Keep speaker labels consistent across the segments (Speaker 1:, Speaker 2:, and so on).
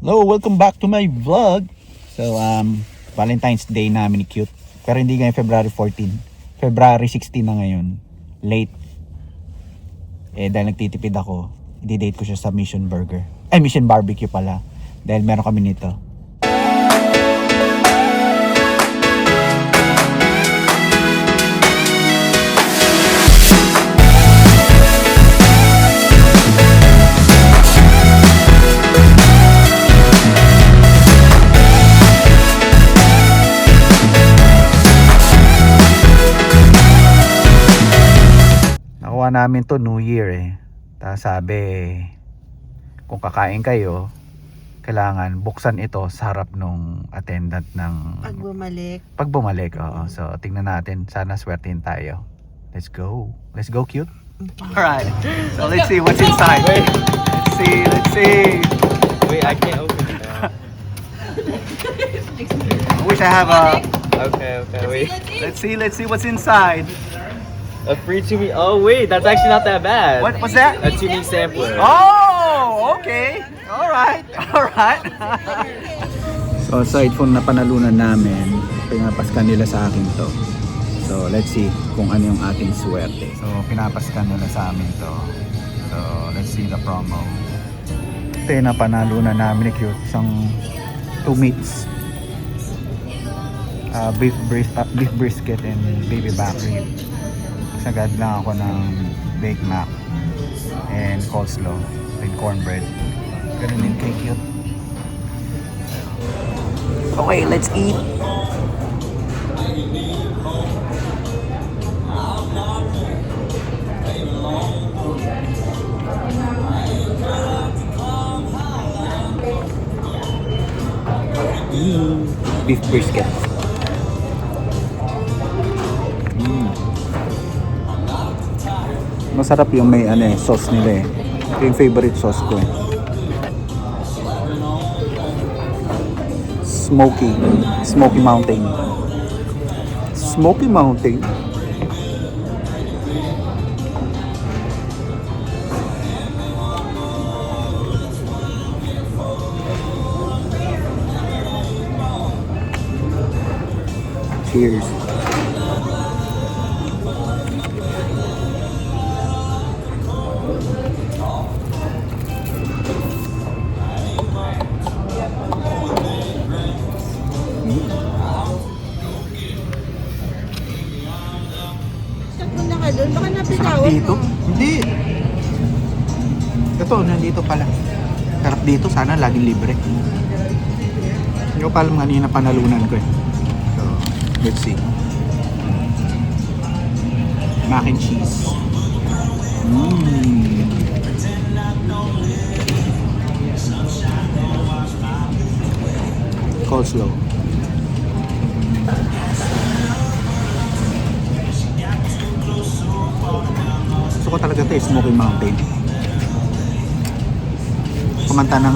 Speaker 1: Hello, welcome back to my vlog. So, Valentine's Day namin ni Cute. Pero hindi ngayon February 14. February 16 na ngayon. Late. Dahil nagtitipid ako, i-date ko siya sa Mission Burger. Mission Barbecue pala. Dahil meron kami nito. Nakuha namin to New Year Tapos sabi, kung kakain kayo, kailangan buksan ito sa harap nung attendant ng pag bumalik. Oo. So tingnan natin, sana swertein tayo. Let's go Cute. Alright, so let's see what's inside. Let's see.
Speaker 2: Wait, I can't open it now.
Speaker 1: I wish I have a...
Speaker 2: Okay, wait.
Speaker 1: Let's see what's inside.
Speaker 2: A free Tumi. Oh wait, that's actually not that bad.
Speaker 1: What's that?
Speaker 2: A Tumi sampler.
Speaker 1: Oh, okay. Alright. So aside from napanalunan namin, pinapaskan nila sa akin to. So let's see kung ano yung ating swerte. So pinapaskan nila sa amin to. So let's see the promo. Ito yung napanalunan namin ni Cute. Isang 2 meats. Beef brisket and baby back rib. Sagad lang ako ng baked mac and coleslaw and cornbread. Ganun din kay Cute. Okay, let's eat. Beef brisket. Masarap yung may sauce nila Ito yung favorite sauce ko Smoky Mountain. Smoky Mountain. Cheers.
Speaker 3: Doon, baka napitawan
Speaker 1: Dito?
Speaker 3: mo.
Speaker 1: Hindi. Ito, nandito pala. Sarap dito, sana laging libre. Hindi ko pa alam kanina panalunan ko So, let's see. Mac and cheese. Coleslaw. Gusto ko talaga ito Smoky Mountain. Kumanta ng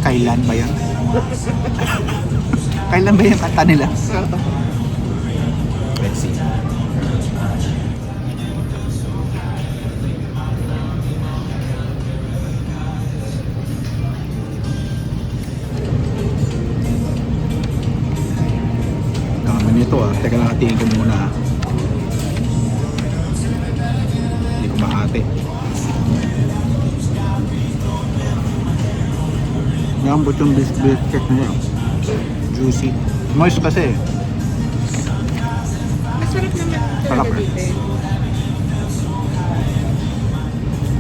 Speaker 1: Kailan ba yan? Kailan ba yung kanta nila? Let's see. Naman ito Teka lang, hatiin ko muna Hindi ko mahati. Nambot yung biscuit niya. Juicy. Moist kasi.
Speaker 3: Masarap naman.
Speaker 1: Sarap
Speaker 3: dito.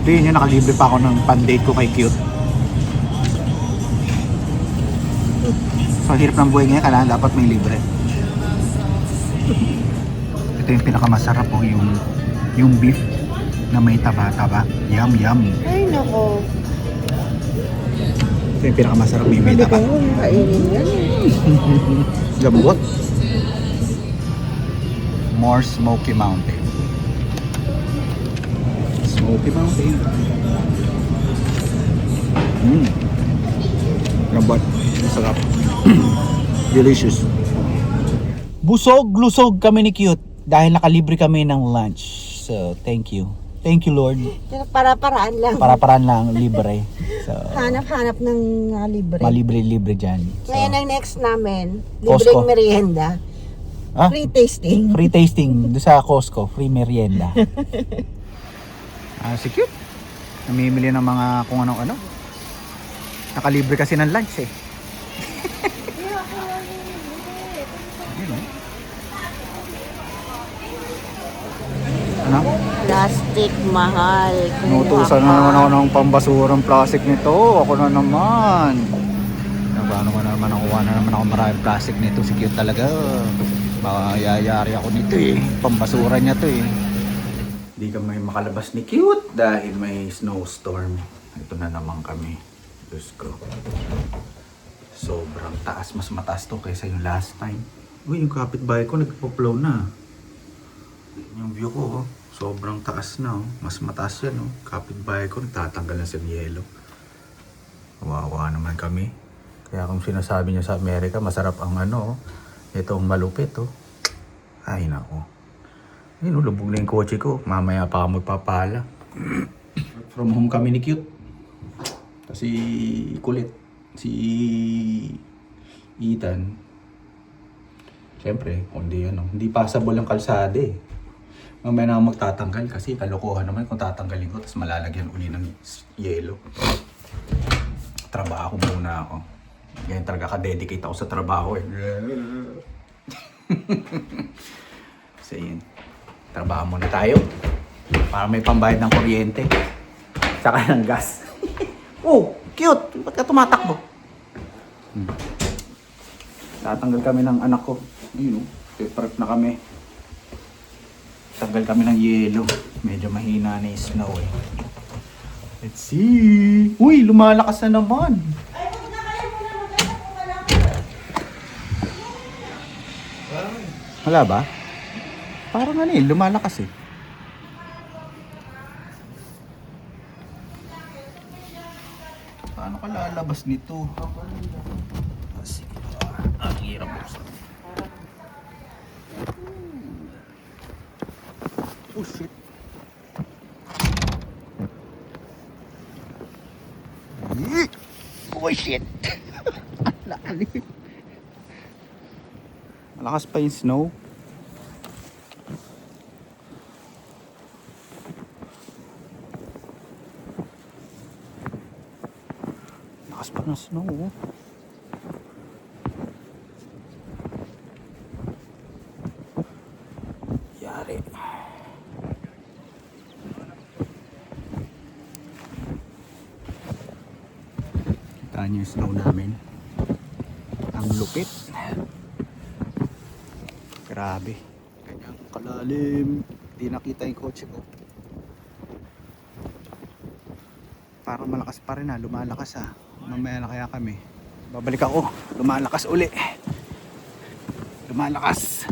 Speaker 1: Hindi niya nakalibre pa ako ng pan-date ko kay Cute. So hirap ng buhay ngayon, kailangan dapat may libre. Ito yung pinakamasarap yung beef na may taba-taba. Yum.
Speaker 3: Ay, nako.
Speaker 1: Ito yung pinakamasarap may taba.
Speaker 3: Kainin yan.
Speaker 1: Lambot. More Smoky Mountain. Smoky Mountain. Lambot. Masarap. Delicious. Busog, lusog kami ni Cute dahil nakalibre kami ng lunch. So, thank you. Thank you, Lord.
Speaker 3: Para-paraan lang.
Speaker 1: Para-paraan lang, libre. So,
Speaker 3: Hanap-hanap ng libre.
Speaker 1: malibre-libre dyan. So,
Speaker 3: Ngayon ang next namin,
Speaker 1: Costco.
Speaker 3: libreng merienda.
Speaker 1: ah,
Speaker 3: Free tasting.
Speaker 1: free tasting doon sa Costco. Free merienda. Si cute. Namimili ng mga kung ano-ano. Nakalibre kasi ng lunch eh. Yun, oh. Ano?
Speaker 3: Plastic, mahal.
Speaker 1: Inutusan na naman ako ng pambasurang plastic nito. Ako na naman. Paano ko naman nakuha na naman ako maraming plastic nito. Si cute talaga. Baka yayari ako nito eh. Pambasura niya to eh. Hindi kami makalabas ni cute dahil may snowstorm. Ito na naman kami. Diyos ko. Sobrang taas. Mas mataas to kaysa yung last time. Uy, yung kapitbahay ko nagpo-flow na. Yung view ko, oh, sobrang taas na. Oh. Mas mataas yan. Oh. Kapitbahay ko nagtatanggal na sa yelo. Kawawa naman kami. Kaya kung sinasabi niya sa Amerika, masarap ang ano, itong malupit. Oh. Ay, nako. Ayun, oh, lubog na yung kotse ko. Mamaya pa ako magpapala. From home kami ni Cute. Kasi kulit. Si Ethan. Siyempre, hindi passable ang kalsada eh. Mamaya na ako magtatanggal kasi kalokohan naman kung tatanggalin ko tapos malalagyan uli ng yelo. Trabaho muna ako. Ganyan talaga ka-dedicate ako sa trabaho eh. So yun. Trabaho muna tayo. Para may pambayad ng kuryente. Saka ng gas. Oh, cute! Ba't ka tumatakbo? Tatanggal kami ng anak ko. Ayun, park na kami. Tanggal kami ng yelo. Medyo mahina na yung snow eh. Let's see. Uy, lumalakas na naman. Wala ba? Parang ano eh, lumalakas eh. Paano ka lalabas nito? Sige. Ang hirap buksan. Oh shit. Oh shit. Malakas pa yung snow. Malakas pa ng snow. Oh. Yari. Kita niyo yung snow namin. Ang lupit. Grabe. Kanyang kalalim. Hindi nakita yung kotse ko. Parang malakas pa rin ha. Lumalakas ha. Mamaya na kaya kami. Babalik ako. Lumalakas uli. Lumalakas.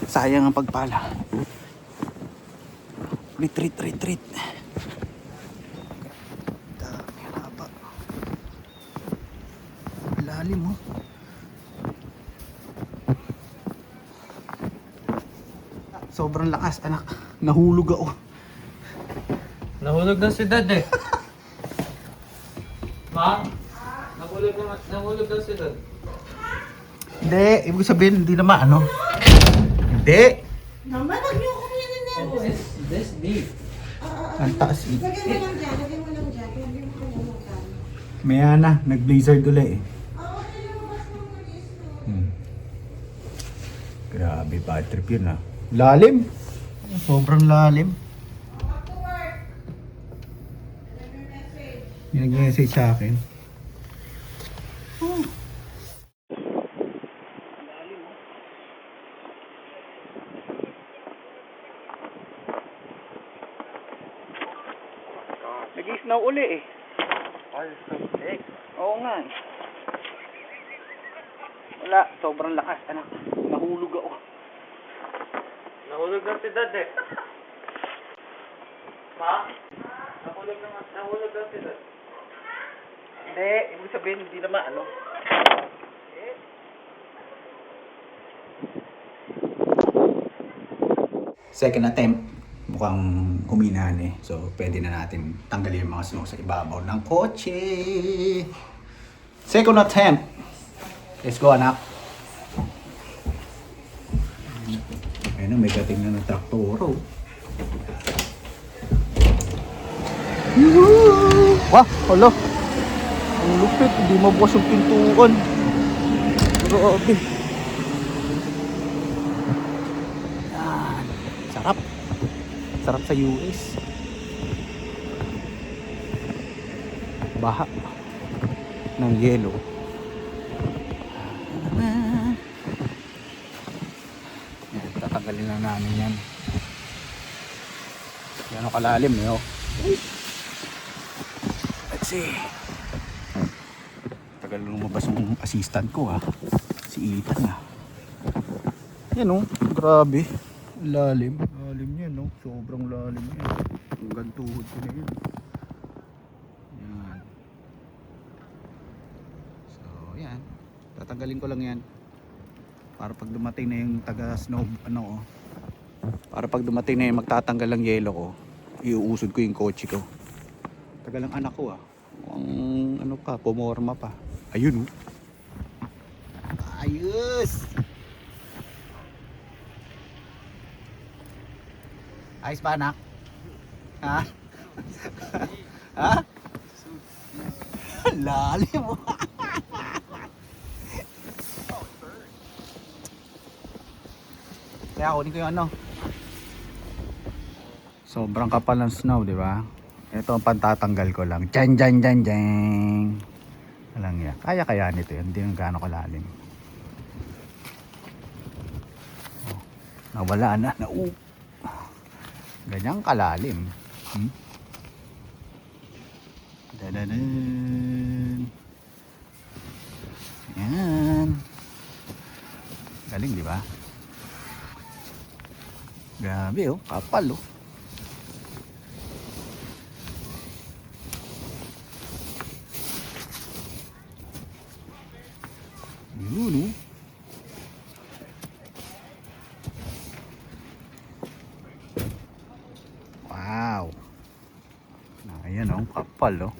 Speaker 1: Sayang ang pagpala. Retreat. Dami haba. Lalim oh. Sobrang lakas anak. Nahulog ako.
Speaker 2: Nahulog na si Dad eh. Ma? Nahulog na si Dad.
Speaker 1: Hindi. Ibig sabihin hindi naman ano. Hindi.
Speaker 3: Naman, huwag niyo akong ninenervous.
Speaker 2: This deep.
Speaker 1: Ang taas eh.
Speaker 3: Lagyan mo lang dyan, lagyan mo lang dyan. Lagyan mo lang dyan.
Speaker 1: Maya na. Nag-blizzard ulit eh.
Speaker 3: Oo, lumabas ng malis to.
Speaker 1: Grabe, bad trip yun ah. Lalim. Sobrang lalim. Yung nag-message sa akin. Nag-snow uli eh. Oo nga eh. Wala, sobrang lakas anak. Nahulog ako.
Speaker 2: Nahulog na si Dad eh. Ma? Nahulog na si Dad.
Speaker 1: Hindi, ibig sabihin hindi naman ano. Second attempt. mukhang humina na eh. So, pwede na natin tanggalin yung mga snow sa ibabaw ng kotse. Second attempt. Let's go, anak. Ayun, may dating na ng traktoro. Yuhuu! Wah, hala. Ang lupit, hindi mabukas yung pintuan. Grabe. Yan. Sarap. Sarap sa US. Baha ng yelo. Yan, tatanggalin lang namin yan. Yan o kalalim eh oh. Let's see. Tagal lumabas yung assistant ko ha. Si Ethan ha. Yan o, grabe. Lalim. Lalim yan no. Sobrang lalim yan. Hanggang tuhod ko na yan. Yan. So yan. Tatanggalin ko lang yan. Para pag dumating na yung taga snow ano oh. Para pag dumating na yung magtatanggal ng yelo ko, iuusod ko yung kotse ko. Tagal ang anak ko ah. Ang ano pa, pumorma pa. Ayun oh. Ayos! Ayos ba anak? Ha? Ha? Lalim mo. Kaya kunin ko yung ano. Sobrang kapal ng snow, di ba? Ito ang pantatanggal ko lang. Jan jan jan jan. Alang yan. Kaya nito yan. Hindi yung gaano kalalim. Oh, nawala na. Ganyang kalalim. Dadadan. Yan. Galing, di ba? Grabe oh. Kapal oh. Yun oh. Wow. Ayan oh, kapal oh.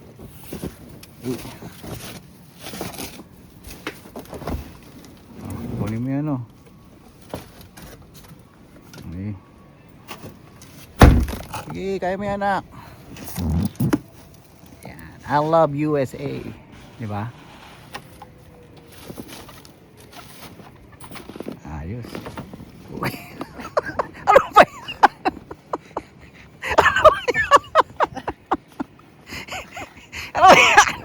Speaker 1: Kunin mo yan oh. Okay. Sige, kaya mo yan anak. Yan. I love USA. Diba? Ayos. Uy. Ano ba yan? Ano ba yan? Ano ba yan?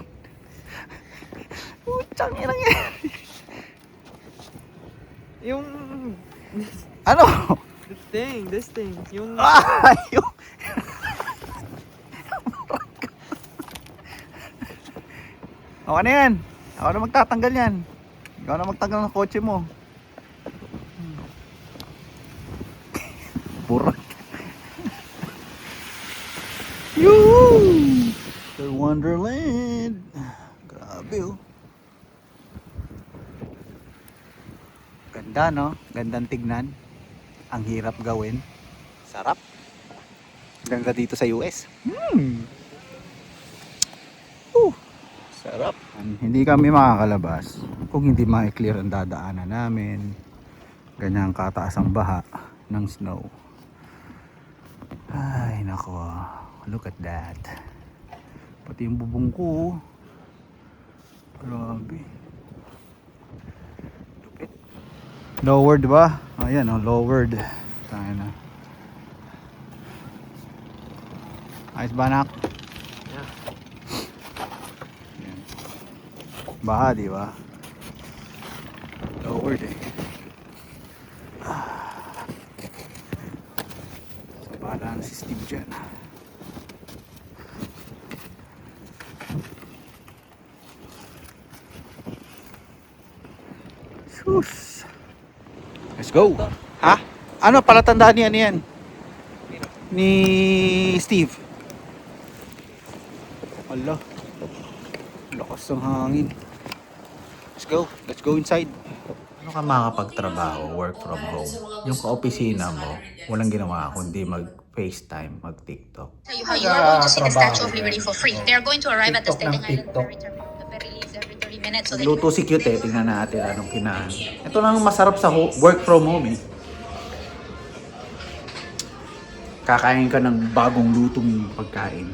Speaker 1: Utang yan yan.
Speaker 2: Yung...
Speaker 1: Ano?
Speaker 2: This thing. Yung...
Speaker 1: Yung... Ako na yan. Ako na magtatanggal yan. Ikaw na magtanggal ng kotse mo. Burak. Yoo! The Wonderland. Grabe oh. Ganda no? Gandang tignan. Ang hirap gawin. Sarap. Ganda dito sa US. Sarap. Hindi kami makakalabas kung hindi ma-clear ang dadaanan namin. Ganyang kataas ang baha ng snow. Ay nako. Look at that. Pati yung bubong ko. Grabe. Lupit. Lowered ba? Ayan oh, lowered. Tayo na. Ayos ba anak?
Speaker 2: Yeah.
Speaker 1: Ayan. Baha di ba? Lowered eh. So bahala na si Steve dyan. Sus. Let's go. Ha? Ano palatandaan ni ano yan? Ni Steve. Hala. Lakas ng hangin. Let's go. Let's go inside. Ano ka makakapagtrabaho, work from home? Yung ka-opisina mo, walang ginawa kundi FaceTime, mag-TikTok.
Speaker 4: Tell you how you are going to see the Statue of
Speaker 1: Trabaho
Speaker 4: Liberty
Speaker 1: yan.
Speaker 4: for free. They are going to arrive at the
Speaker 1: TikTok ng
Speaker 4: Steding Island
Speaker 1: TikTok.
Speaker 4: Ferry Terminal. The ferry leaves every 30 minutes. So
Speaker 1: Luto si Cute eh. Tingnan natin anong kinain. Ito lang ang masarap sa work from home eh. Kakain ka ng bagong lutong pagkain.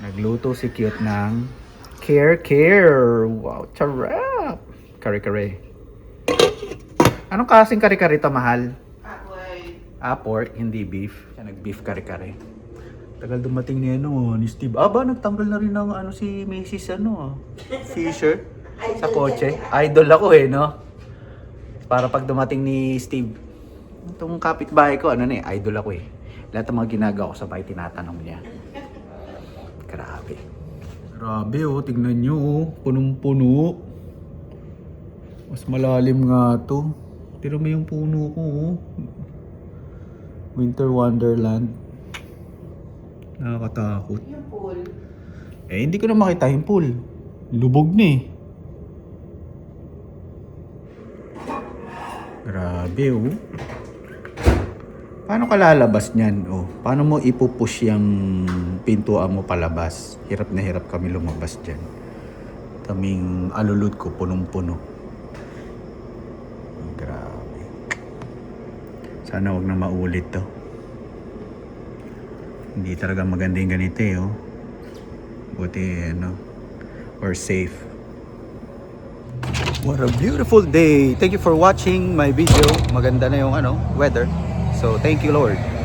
Speaker 1: Nagluto si Cute ng Care. Wow, charap! Kare-kare. Anong klaseng kare-kare ito, mahal? Pork, hindi beef. Siya nag-beef kare-kare. Tagal dumating ni ni Steve. Ba, nagtanggal na rin ng si Mrs. Fisher sa kotse. Idol ako no? Para pag dumating ni Steve, itong kapitbahay ko, idol ako Lahat ng mga ginagawa ko sa bahay, tinatanong niya. Grabe. Grabe tignan nyo punong-puno. Mas malalim nga to. Tira mo yung puno ko Winter Wonderland. Nakakatakot.
Speaker 3: Yung pool.
Speaker 1: Hindi ko na makita yung pool. Lubog na Grabe Paano ka lalabas niyan Paano mo ipupush yung pintuan mo palabas? Hirap na hirap kami lumabas dyan. Kaming alulod ko punong-puno. Grabe. Sana wag na maulit to. Hindi talaga maganda yung ganito Buti we're safe. What a beautiful day. Thank you for watching my video. Maganda na yung weather. So thank you Lord.